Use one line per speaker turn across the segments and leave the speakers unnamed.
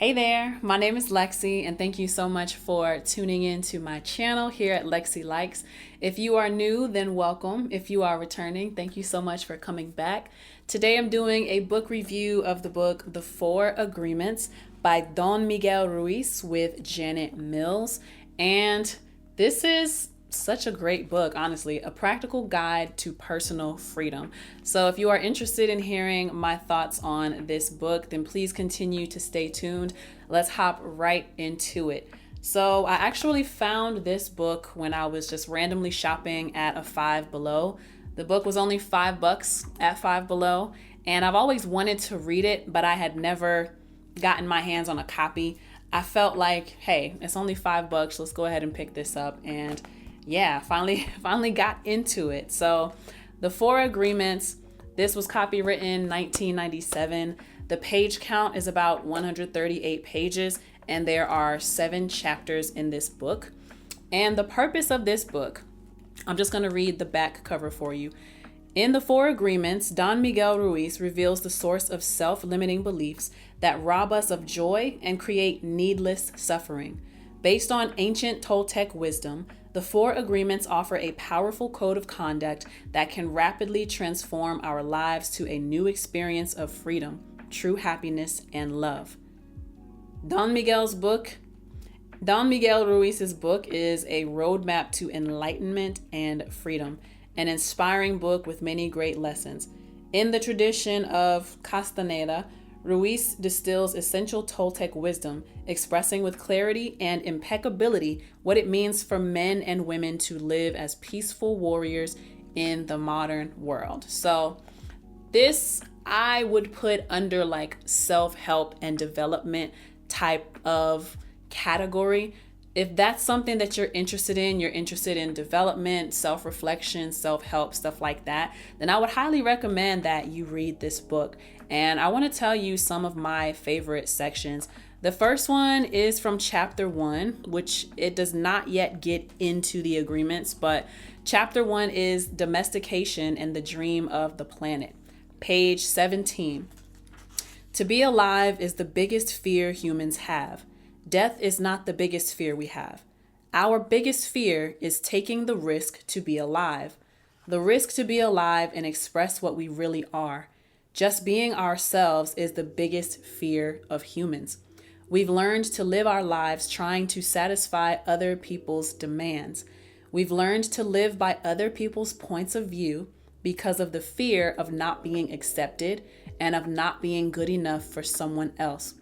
Hey there, my name is Lexi, and thank you so much for tuning in to my channel here at Lexi Likes. If you are new, then welcome. If you are returning, thank you so much for coming back. Today I'm doing a book review of the book The Four Agreements by Don Miguel Ruiz with Janet Mills. And this is such a great book, honestly, a practical guide to personal freedom. So if you are interested in hearing my thoughts on this book, then please continue to stay tuned. Let's hop right into it. So I actually found this book when I was just randomly shopping at a Five Below. The book was only $5 at Five Below, and I've always wanted to read it, but I had never gotten my hands on a copy. I felt like, hey, it's only $5. Let's go ahead and pick this up. And yeah, finally got into it. So The Four Agreements, this was copywritten 1997. The page count is about 138 pages, and there are 7 chapters in this book. And the purpose of this book, I'm just going to read the back cover for you. In The Four Agreements, Don Miguel Ruiz reveals the source of self-limiting beliefs that rob us of joy and create needless suffering. Based on ancient Toltec wisdom, the Four Agreements offer a powerful code of conduct that can rapidly transform our lives to a new experience of freedom, true happiness, and love. Don Miguel Ruiz's book is a roadmap to enlightenment and freedom, an inspiring book with many great lessons. In the tradition of Castaneda, Ruiz distills essential Toltec wisdom, expressing with clarity and impeccability what it means for men and women to live as peaceful warriors in the modern world. So this I would put under like self-help and development type of category. If that's something that you're interested in development, self-reflection, self-help, stuff like that, then I would highly recommend that you read this book. And I want to tell you some of my favorite sections. The first one is from chapter 1, which it does not yet get into the agreements, but chapter 1 is Domestication and the Dream of the Planet. Page 17. To be alive is the biggest fear humans have. Death is not the biggest fear we have. Our biggest fear is taking the risk to be alive. The risk to be alive and express what we really are. Just being ourselves is the biggest fear of humans. We've learned to live our lives trying to satisfy other people's demands. We've learned to live by other people's points of view because of the fear of not being accepted and of not being good enough for someone else.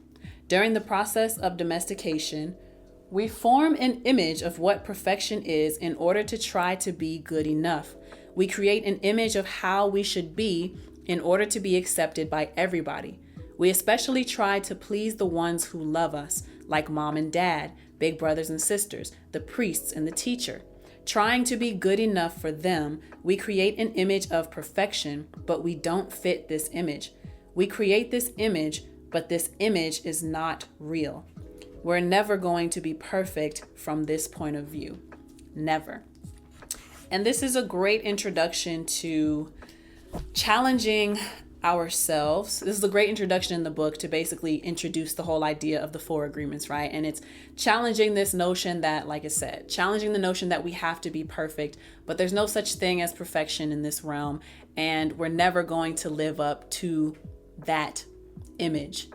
During the process of domestication, we form an image of what perfection is in order to try to be good enough. We create an image of how we should be in order to be accepted by everybody. We especially try to please the ones who love us, like mom and dad, big brothers and sisters, the priests and the teacher. Trying to be good enough for them, we create an image of perfection, but we don't fit this image. We create this image, but this image is not real. We're never going to be perfect from this point of view. Never. And this is a great introduction to challenging ourselves. This is a great introduction in the book to basically introduce the whole idea of the Four Agreements, right? And it's challenging this notion that, like I said, challenging the notion that we have to be perfect, but there's no such thing as perfection in this realm. And we're never going to live up to that image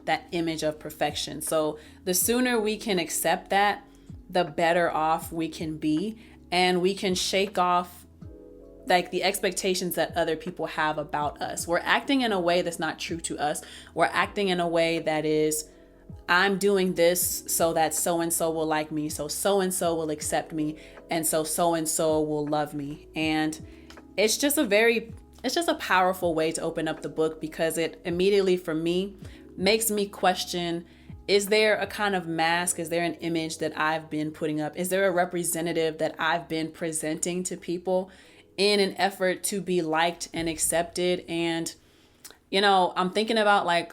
of perfection. So the sooner we can accept that, the better off we can be, and we can shake off like the expectations that other people have about us. We're acting in a way that's not true to us. We're acting in a way that is, I'm doing this so that so-and-so will like me, so so-and-so will accept me, and so-and-so will love me. And it's just a powerful way to open up the book, because it immediately, for me, makes me question, is there a kind of mask? Is there an image that I've been putting up? Is there a representative that I've been presenting to people in an effort to be liked and accepted? And, I'm thinking about like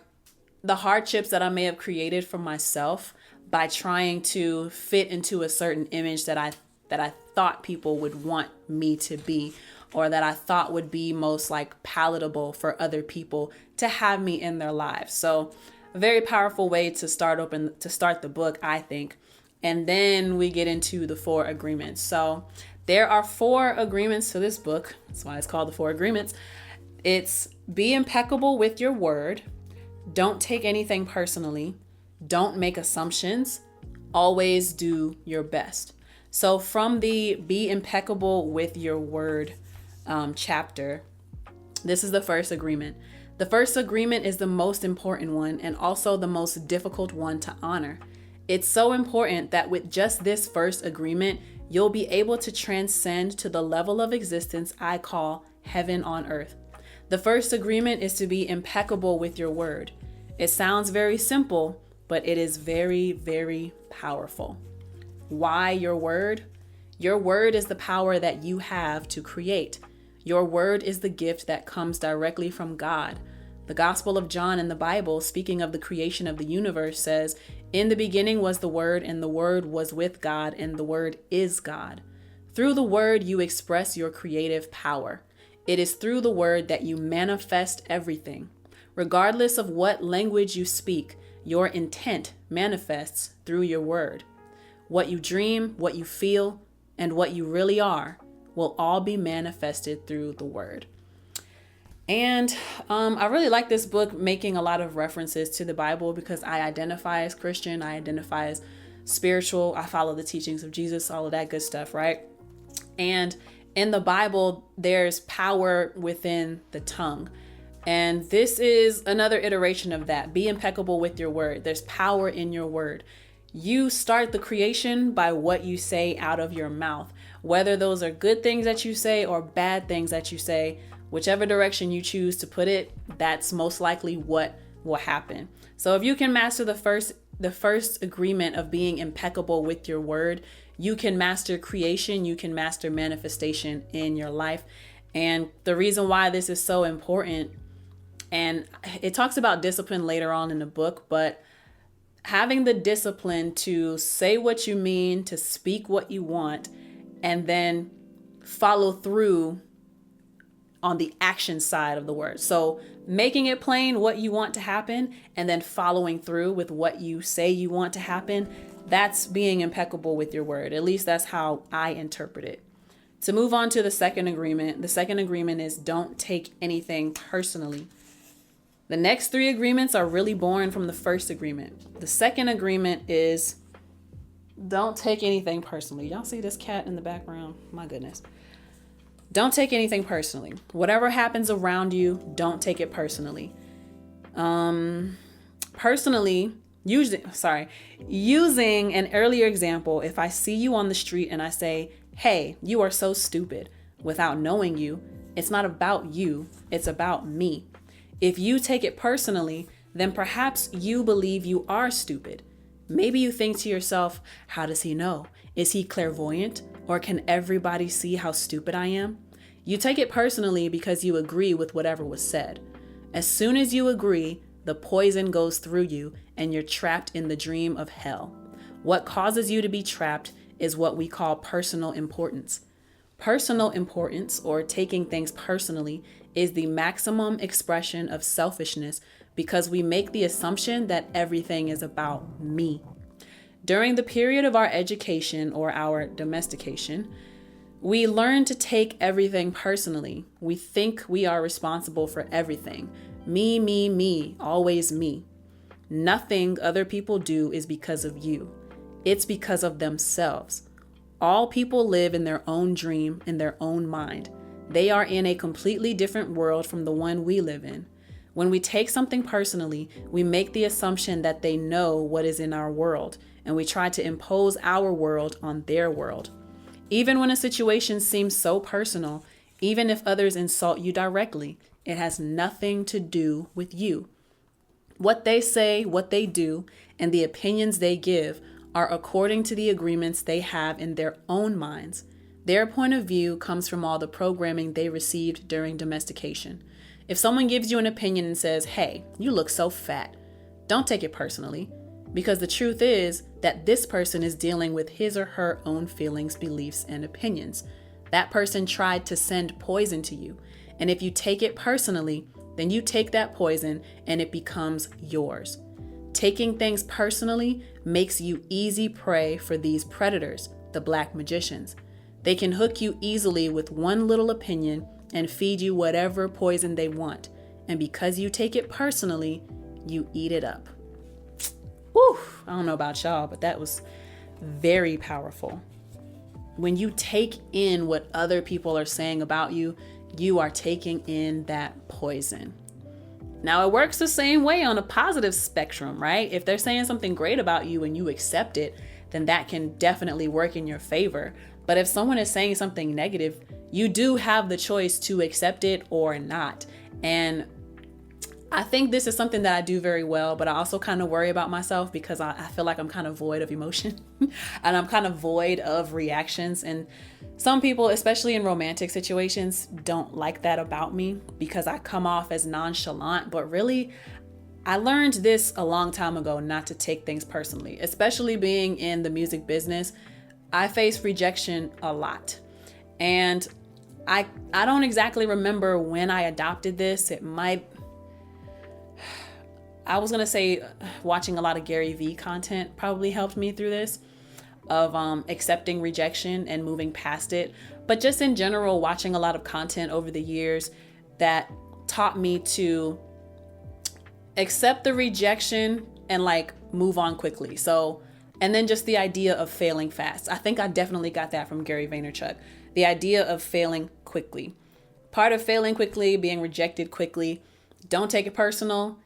the hardships that I may have created for myself by trying to fit into a certain image that I thought people would want me to be, or that I thought would be most like palatable for other people to have me in their lives. So a very powerful way to start the book, I think. And then we get into the 4 agreements. So there are 4 agreements to this book. That's why it's called the 4 agreements. It's be impeccable with your word. Don't take anything personally. Don't make assumptions. Always do your best. So from the be impeccable with your word chapter, this is the first agreement. The first agreement is the most important one and also the most difficult one to honor. It's so important that with just this first agreement, you'll be able to transcend to the level of existence I call heaven on earth. The first agreement is to be impeccable with your word. It sounds very simple, but it is very, very powerful. Why your word? Your word is the power that you have to create. Your word is the gift that comes directly from God. The Gospel of John in the Bible, speaking of the creation of the universe, says, "In the beginning was the Word, and the Word was with God, and the Word is God." Through the Word, you express your creative power. It is through the Word that you manifest everything. Regardless of what language you speak, your intent manifests through your word. What you dream, what you feel, and what you really are will all be manifested through the word. And I really like this book making a lot of references to the Bible because I identify as Christian, I identify as spiritual, I follow the teachings of Jesus, all of that good stuff, right? And in the Bible, there's power within the tongue. And this is another iteration of that. Be impeccable with your word. There's power in your word. You start the creation by what you say out of your mouth, whether those are good things that you say or bad things that you say. Whichever direction you choose to put it, that's most likely what will happen. So if you can master the first agreement of being impeccable with your word, you can master creation, you can master manifestation in your life. And the reason why this is so important, and it talks about discipline later on in the book, but having the discipline to say what you mean, to speak what you want, and then follow through on the action side of the word. So making it plain what you want to happen and then following through with what you say you want to happen, that's being impeccable with your word. At least that's how I interpret it. To move on to the second agreement is don't take anything personally. The next 3 agreements are really born from the first agreement. The second agreement is don't take anything personally. Y'all see this cat in the background? My goodness. Don't take anything personally. Whatever happens around you, don't take it personally. Using an earlier example, if I see you on the street and I say, "Hey, you are so stupid," without knowing you, it's not about you, it's about me. If you take it personally, then perhaps you believe you are stupid. Maybe you think to yourself, how does he know? Is he clairvoyant? Or can everybody see how stupid I am? You take it personally because you agree with whatever was said. As soon as you agree, the poison goes through you and you're trapped in the dream of hell. What causes you to be trapped is what we call personal importance. Personal importance, or taking things personally, is the maximum expression of selfishness because we make the assumption that everything is about me. During the period of our education or our domestication, we learn to take everything personally. We think we are responsible for everything. Me, always me. Nothing other people do is because of you. It's because of themselves. All people live in their own dream, in their own mind. They are in a completely different world from the one we live in. When we take something personally, we make the assumption that they know what is in our world, and we try to impose our world on their world. Even when a situation seems so personal, even if others insult you directly, it has nothing to do with you. What they say, what they do, and the opinions they give are according to the agreements they have in their own minds. Their point of view comes from all the programming they received during domestication. If someone gives you an opinion and says, "Hey, you look so fat," don't take it personally, because the truth is that this person is dealing with his or her own feelings, beliefs, and opinions. That person tried to send poison to you, and if you take it personally, then you take that poison and it becomes yours. Taking things personally makes you easy prey for these predators, the black magicians. They can hook you easily with one little opinion and feed you whatever poison they want. And because you take it personally, you eat it up. Whew, I don't know about y'all, but that was very powerful. When you take in what other people are saying about you, you are taking in that poison. Now, it works the same way on a positive spectrum, right? If they're saying something great about you and you accept it, then that can definitely work in your favor. But if someone is saying something negative, you do have the choice to accept it or not. And I think this is something that I do very well, but I also kind of worry about myself because I feel like I'm kind of void of emotion and I'm kind of void of reactions. And some people, especially in romantic situations, don't like that about me because I come off as nonchalant. But really, I learned this a long time ago, not to take things personally, especially being in the music business. I face rejection a lot. And I don't exactly remember when I adopted this. I was going to say watching a lot of Gary Vee content probably helped me through this of accepting rejection and moving past it. But just in general, watching a lot of content over the years that taught me to accept the rejection and like move on quickly. And then just the idea of failing fast. I think I definitely got that from Gary Vaynerchuk. The idea of failing quickly. Part of failing quickly, being rejected quickly. Don't take it personal.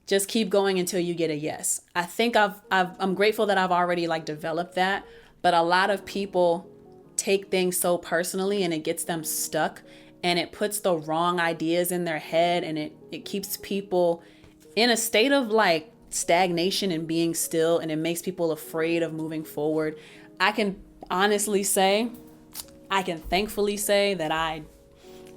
Just keep going until you get a yes. I think I'm grateful that I've already like developed that, but a lot of people take things so personally and it gets them stuck and it puts the wrong ideas in their head and it keeps people in a state of like stagnation and being still, and it makes people afraid of moving forward. I can thankfully say that I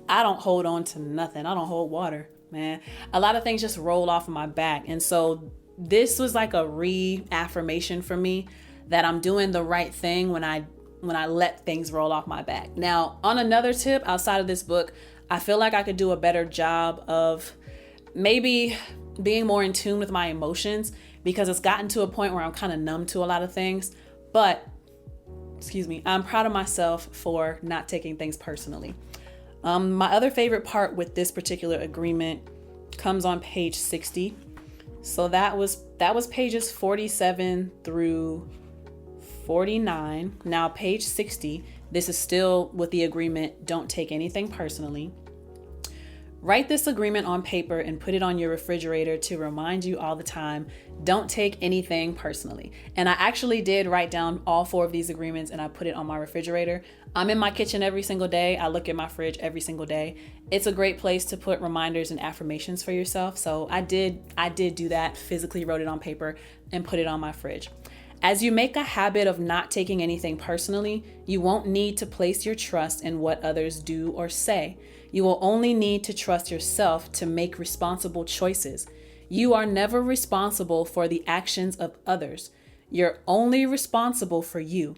don't hold on to nothing. I don't hold water. Man, a lot of things just roll off of my back. And so this was like a reaffirmation for me that I'm doing the right thing when I let things roll off my back. Now, on another tip outside of this book, I feel like I could do a better job of maybe being more in tune with my emotions because it's gotten to a point where I'm kind of numb to a lot of things. But, I'm proud of myself for not taking things personally. My other favorite part with this particular agreement comes on page 60. So that was pages 47 through 49. Now page 60, this is still with the agreement, don't take anything personally. Write this agreement on paper and put it on your refrigerator to remind you all the time, don't take anything personally. And I actually did write down all 4 of these agreements and I put it on my refrigerator. I'm in my kitchen every single day. I look at my fridge every single day. It's a great place to put reminders and affirmations for yourself. So I did do that, physically wrote it on paper and put it on my fridge. As you make a habit of not taking anything personally, you won't need to place your trust in what others do or say. You will only need to trust yourself to make responsible choices. You are never responsible for the actions of others. You're only responsible for you.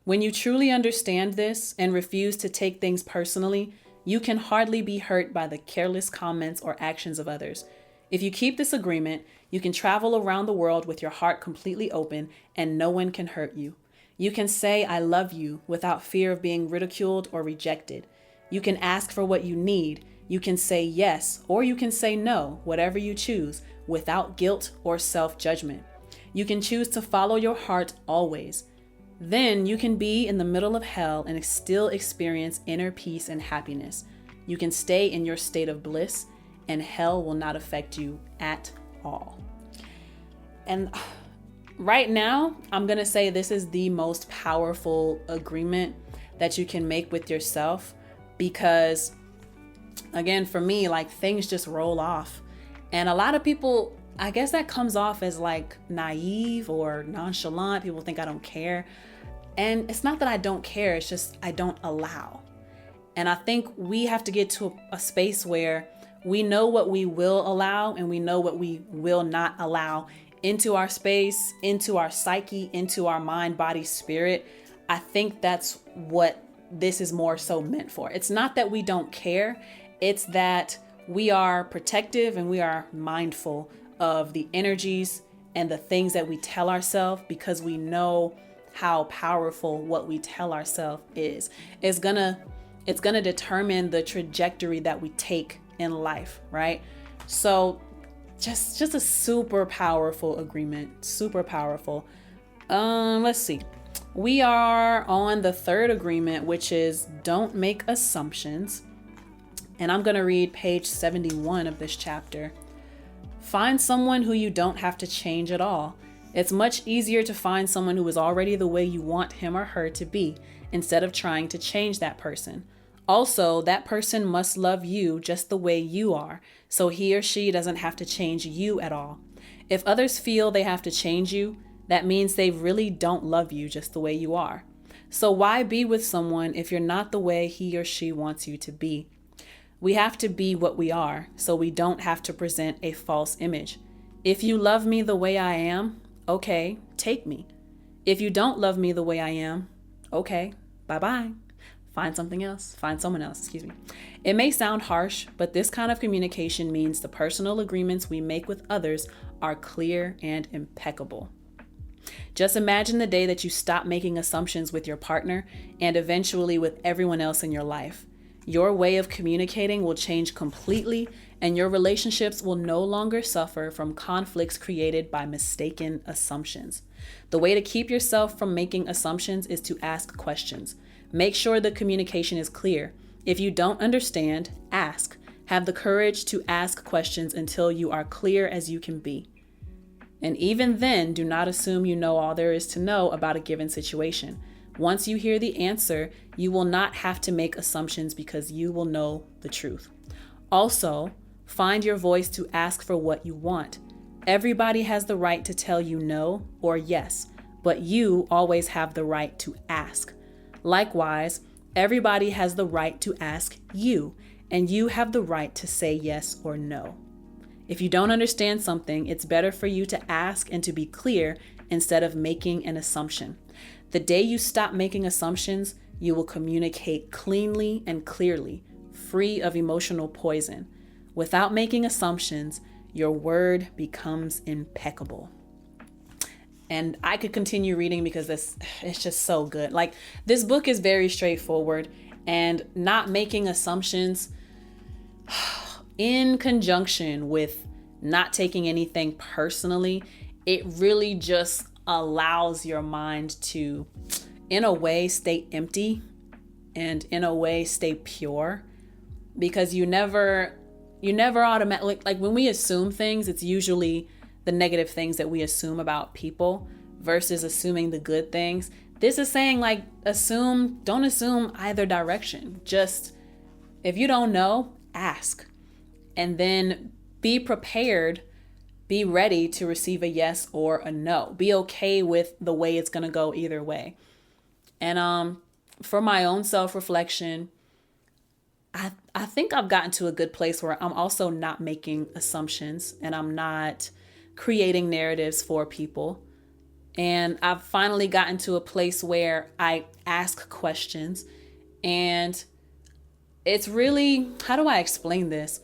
When you truly understand this and refuse to take things personally, you can hardly be hurt by the careless comments or actions of others. If you keep this agreement, you can travel around the world with your heart completely open and no one can hurt you. You can say, I love you without fear of being ridiculed or rejected. You can ask for what you need. You can say yes, or you can say no, whatever you choose, without guilt or self-judgment. You can choose to follow your heart always. Then you can be in the middle of hell and still experience inner peace and happiness. You can stay in your state of bliss and hell will not affect you at all. And right now, I'm going to say this is the most powerful agreement that you can make with yourself because, again, for me, like things just roll off. And a lot of people, I guess that comes off as like naive or nonchalant. People think I don't care. And it's not that I don't care. It's just I don't allow. And I think we have to get to a space where we know what we will allow and we know what we will not allow into our space, into our psyche, into our mind, body, spirit. I think that's what this is more so meant for. It's not that we don't care. It's that we are protective and we are mindful of the energies and the things that we tell ourselves, because we know how powerful what we tell ourselves is. It's gonna determine the trajectory that we take in life, right? So just a super powerful agreement, super powerful. Let's see. We are on the third agreement, which is don't make assumptions. And I'm going to read page 71 of this chapter. Find someone who you don't have to change at all. It's much easier to find someone who is already the way you want him or her to be, instead of trying to change that person. Also, that person must love you just the way you are, so he or she doesn't have to change you at all. If others feel they have to change you, that means they really don't love you just the way you are. So why be with someone if you're not the way he or she wants you to be? We have to be what we are, so we don't have to present a false image. If you love me the way I am, okay, take me. If you don't love me the way I am, okay, bye-bye. Find something else. Find someone else, It may sound harsh, but this kind of communication means the personal agreements we make with others are clear and impeccable. Just imagine the day that you stop making assumptions with your partner and eventually with everyone else in your life. Your way of communicating will change completely, and your relationships will no longer suffer from conflicts created by mistaken assumptions. The way to keep yourself from making assumptions is to ask questions. Make sure the communication is clear. If you don't understand, ask. Have the courage to ask questions until you are clear as you can be. And even then, do not assume you know all there is to know about a given situation. Once you hear the answer, you will not have to make assumptions because you will know the truth. Also, find your voice to ask for what you want. Everybody has the right to tell you no or yes, but you always have the right to ask. Likewise, everybody has the right to ask you, and you have the right to say yes or no. If you don't understand something, it's better for you to ask and to be clear instead of making an assumption. The day you stop making assumptions, you will communicate cleanly and clearly, free of emotional poison. Without making assumptions, your word becomes impeccable. And I could continue reading because it's just so good. Like, this book is very straightforward, and not making assumptions in conjunction with not taking anything personally, it really just allows your mind to, in a way, stay empty and in a way stay pure, because you never automatically, like when we assume things, it's usually the negative things that we assume about people versus assuming the good things. This is saying, like, don't assume either direction. Just, if you don't know, ask. And then be prepared, be ready to receive a yes or a no. Be okay with the way it's going to go either way. And for my own self-reflection, I think I've gotten to a good place where I'm also not making assumptions and I'm not creating narratives for people. And I've finally gotten to a place where I ask questions, and it's really, how do I explain this?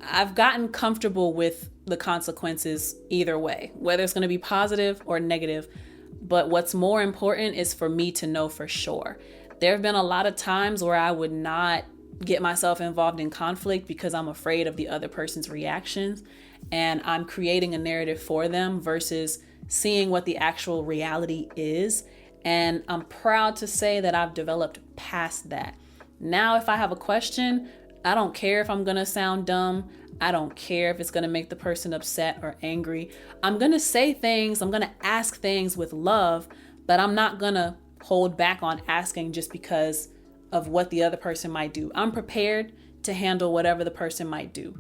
I've gotten comfortable with the consequences either way, whether it's going to be positive or negative. But what's more important is for me to know for sure. There have been a lot of times where I would not get myself involved in conflict because I'm afraid of the other person's reactions, and I'm creating a narrative for them versus seeing what the actual reality is. And I'm proud to say that I've developed past that. Now, if I have a question, I don't care if I'm going to sound dumb. I don't care if it's going to make the person upset or angry. I'm going to say things, I'm going to ask things with love, but I'm not going to hold back on asking just because of what the other person might do. I'm prepared to handle whatever the person might do.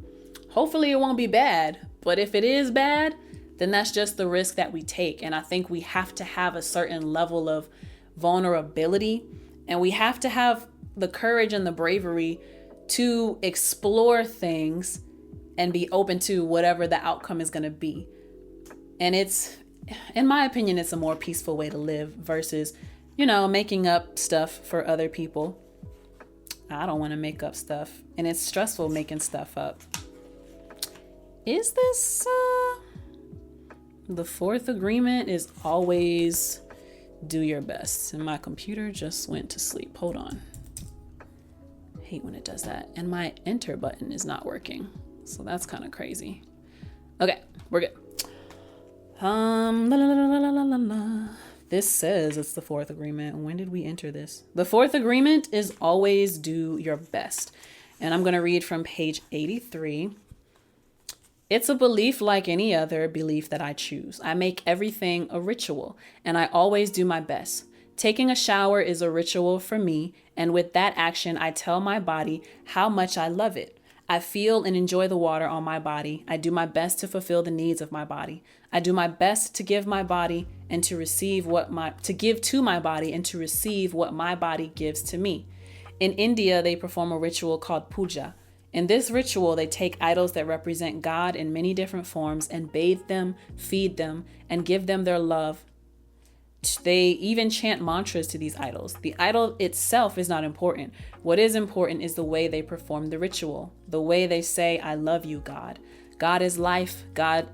Hopefully it won't be bad, but if it is bad, then that's just the risk that we take. And I think we have to have a certain level of vulnerability, and we have to have the courage and the bravery to explore things and be open to whatever the outcome is going to be. And it's, in my opinion, it's a more peaceful way to live versus, making up stuff for other people. I don't want to make up stuff, and it's stressful making stuff up. Is this The fourth agreement is always do your best. And my computer just went to sleep. Hold on. I hate when it does that. And my enter button is not working. So that's kind of crazy. Okay, we're good. This says it's the fourth agreement. When did we enter this? The fourth agreement is always do your best. And I'm going to read from page 83. It's a belief like any other belief that I choose. I make everything a ritual, and I always do my best. Taking a shower is a ritual for me, and with that action, I tell my body how much I love it. I feel and enjoy the water on my body. I do my best to fulfill the needs of my body. I do my best to give my body and to receive to give to my body and to receive what my body gives to me. In India, they perform a ritual called puja. In this ritual, they take idols that represent God in many different forms and bathe them, feed them, and give them their love. They even chant mantras to these idols. The idol itself is not important. What is important is the way they perform the ritual, the way they say, I love you, God. God is life. God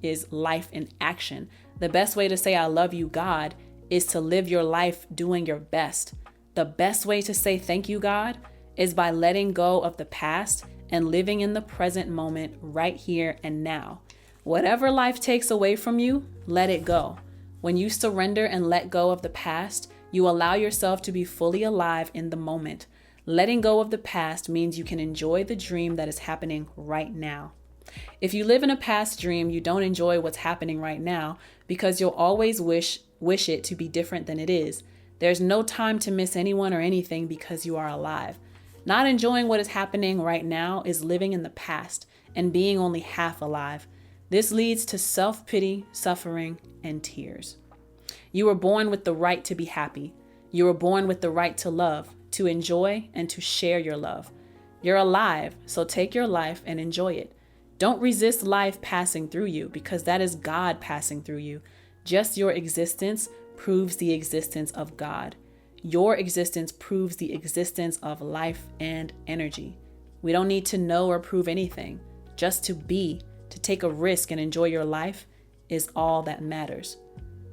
is life in action. The best way to say, I love you, God, is to live your life doing your best. The best way to say thank you, God, is by letting go of the past and living in the present moment right here and now. Whatever life takes away from you, let it go. When you surrender and let go of the past, you allow yourself to be fully alive in the moment. Letting go of the past means you can enjoy the dream that is happening right now. If you live in a past dream, you don't enjoy what's happening right now because you'll always wish it to be different than it is. There's no time to miss anyone or anything because you are alive. Not enjoying what is happening right now is living in the past and being only half alive. This leads to self-pity, suffering, and tears. You were born with the right to be happy. You were born with the right to love, to enjoy, and to share your love. You're alive, so take your life and enjoy it. Don't resist life passing through you because that is God passing through you. Just your existence proves the existence of God. Your existence proves the existence of life and energy. We don't need to know or prove anything. Just to be, to take a risk and enjoy your life is all that matters.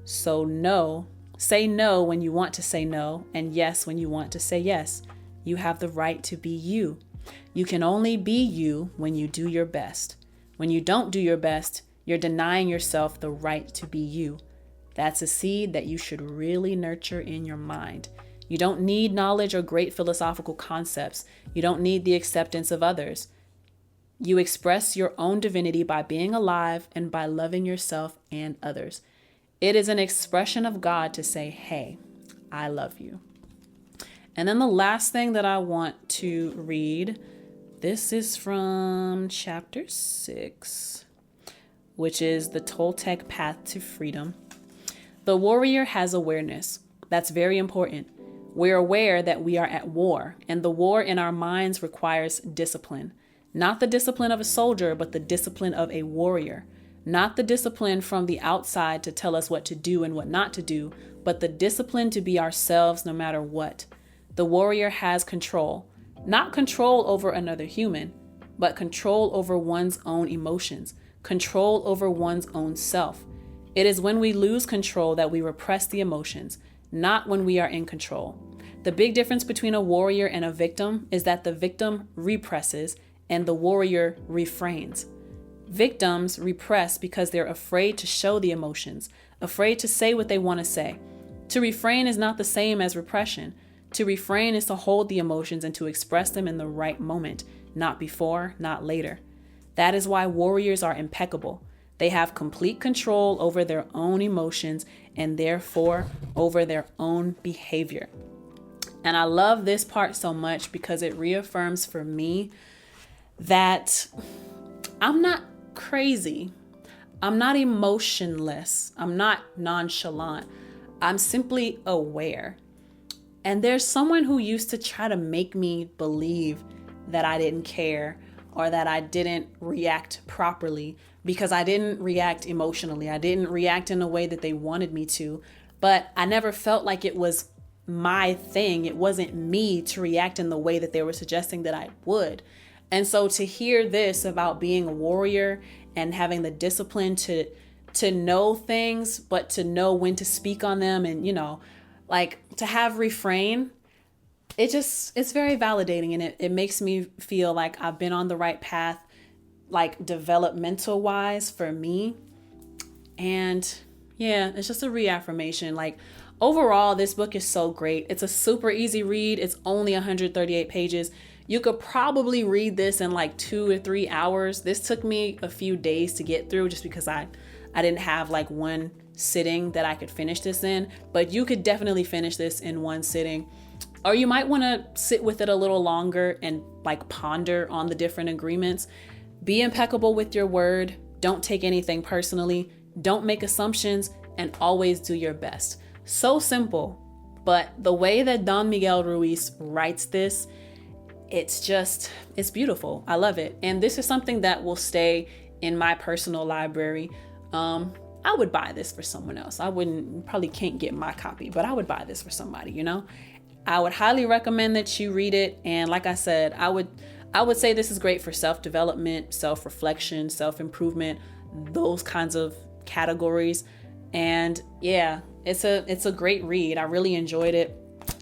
So say no when you want to say no, and yes when you want to say yes. You have the right to be you. You can only be you when you do your best. When you don't do your best, you're denying yourself the right to be you. That's a seed that you should really nurture in your mind. You don't need knowledge or great philosophical concepts. You don't need the acceptance of others. You express your own divinity by being alive and by loving yourself and others. It is an expression of God to say, hey, I love you. And then the last thing that I want to read, this is from chapter 6, which is the Toltec Path to Freedom. The warrior has awareness. That's very important. We're aware that we are at war, and the war in our minds requires discipline. Not the discipline of a soldier, but the discipline of a warrior. Not the discipline from the outside to tell us what to do and what not to do, but the discipline to be ourselves no matter what. The warrior has control. Not control over another human, but control over one's own emotions, control over one's own self. It is when we lose control that we repress the emotions, not when we are in control. The big difference between a warrior and a victim is that the victim represses and the warrior refrains. Victims repress because they're afraid to show the emotions, afraid to say what they want to say. To refrain is not the same as repression. To refrain is to hold the emotions and to express them in the right moment, not before, not later. That is why warriors are impeccable. They have complete control over their own emotions and therefore over their own behavior. And I love this part so much because it reaffirms for me that I'm not crazy. I'm not emotionless. I'm not nonchalant. I'm simply aware. And there's someone who used to try to make me believe that I didn't care or that I didn't react properly because I didn't react emotionally. I didn't react in a way that they wanted me to, but I never felt like it was my thing. It wasn't me to react in the way that they were suggesting that I would. And so to hear this about being a warrior and having the discipline to to know things, but to know when to speak on them, and, like to have refrain, it's very validating, and it makes me feel like I've been on the right path, like developmental wise for me. And yeah, it's just a reaffirmation. Like overall, this book is so great. It's a super easy read. It's only 138 pages. You could probably read this in like 2 or 3 hours. This took me a few days to get through just because I didn't have like one sitting that I could finish this in, but you could definitely finish this in one sitting. Or you might want to sit with it a little longer and like ponder on the different agreements. Be impeccable with your word. Don't take anything personally. Don't make assumptions, and always do your best. So simple, but the way that Don Miguel Ruiz writes this, it's beautiful. I love it. And this is something that will stay in my personal library. I would buy this for someone else. Probably can't get my copy, but I would buy this for somebody, I would highly recommend that you read it. And like I said, I would say this is great for self-development, self-reflection, self-improvement, those kinds of categories. And yeah, it's a great read. I really enjoyed it.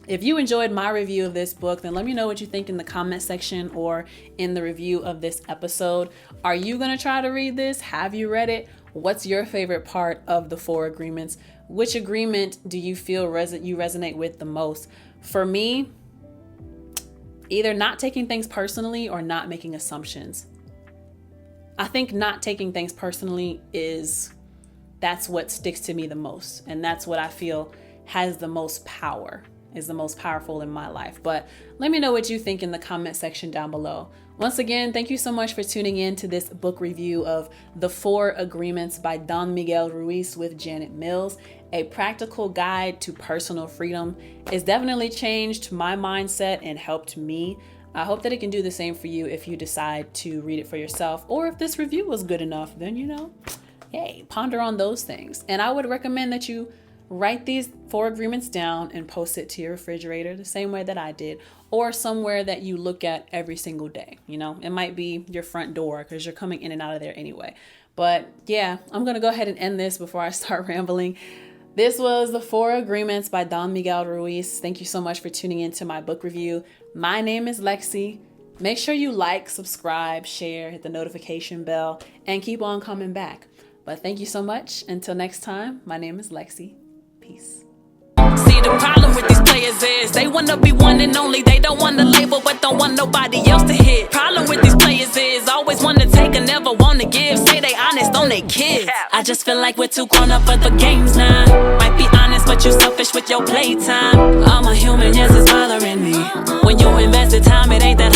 If you enjoyed my review of this book, then let me know what you think in the comment section or in the review of this episode. Are you going to try to read this? Have you read it? What's your favorite part of the 4 agreements? Which agreement do you feel you resonate with the most? For me, either not taking things personally or not making assumptions. I think not taking things personally that's what sticks to me the most. And that's what I feel has the most power, is the most powerful in my life. But let me know what you think in the comment section down below. Once again, thank you so much for tuning in to this book review of The 4 Agreements by Don Miguel Ruiz with Janet Mills, a practical guide to personal freedom. It's definitely changed my mindset and helped me. I hope that it can do the same for you if you decide to read it for yourself, or if this review was good enough, then, hey, ponder on those things. And I would recommend that you write these 4 agreements down and post it to your refrigerator the same way that I did, or somewhere that you look at every single day. It might be your front door because you're coming in and out of there anyway. But yeah, I'm going to go ahead and end this before I start rambling. This was The 4 Agreements by Don Miguel Ruiz. Thank you so much for tuning into my book review. My name is LexC. Make sure you like, subscribe, share, hit the notification bell, and keep on coming back. But thank you so much. Until next time, my name is LexC. Peace.
See, the problem with these players is they wanna be one and only. They don't want to label, but don't want nobody else to hit. Problem with these players is always wanna take and never wanna give. Say they honest on they kids. I just feel like we're too grown up for the games now. Might be honest, but you selfish with your playtime.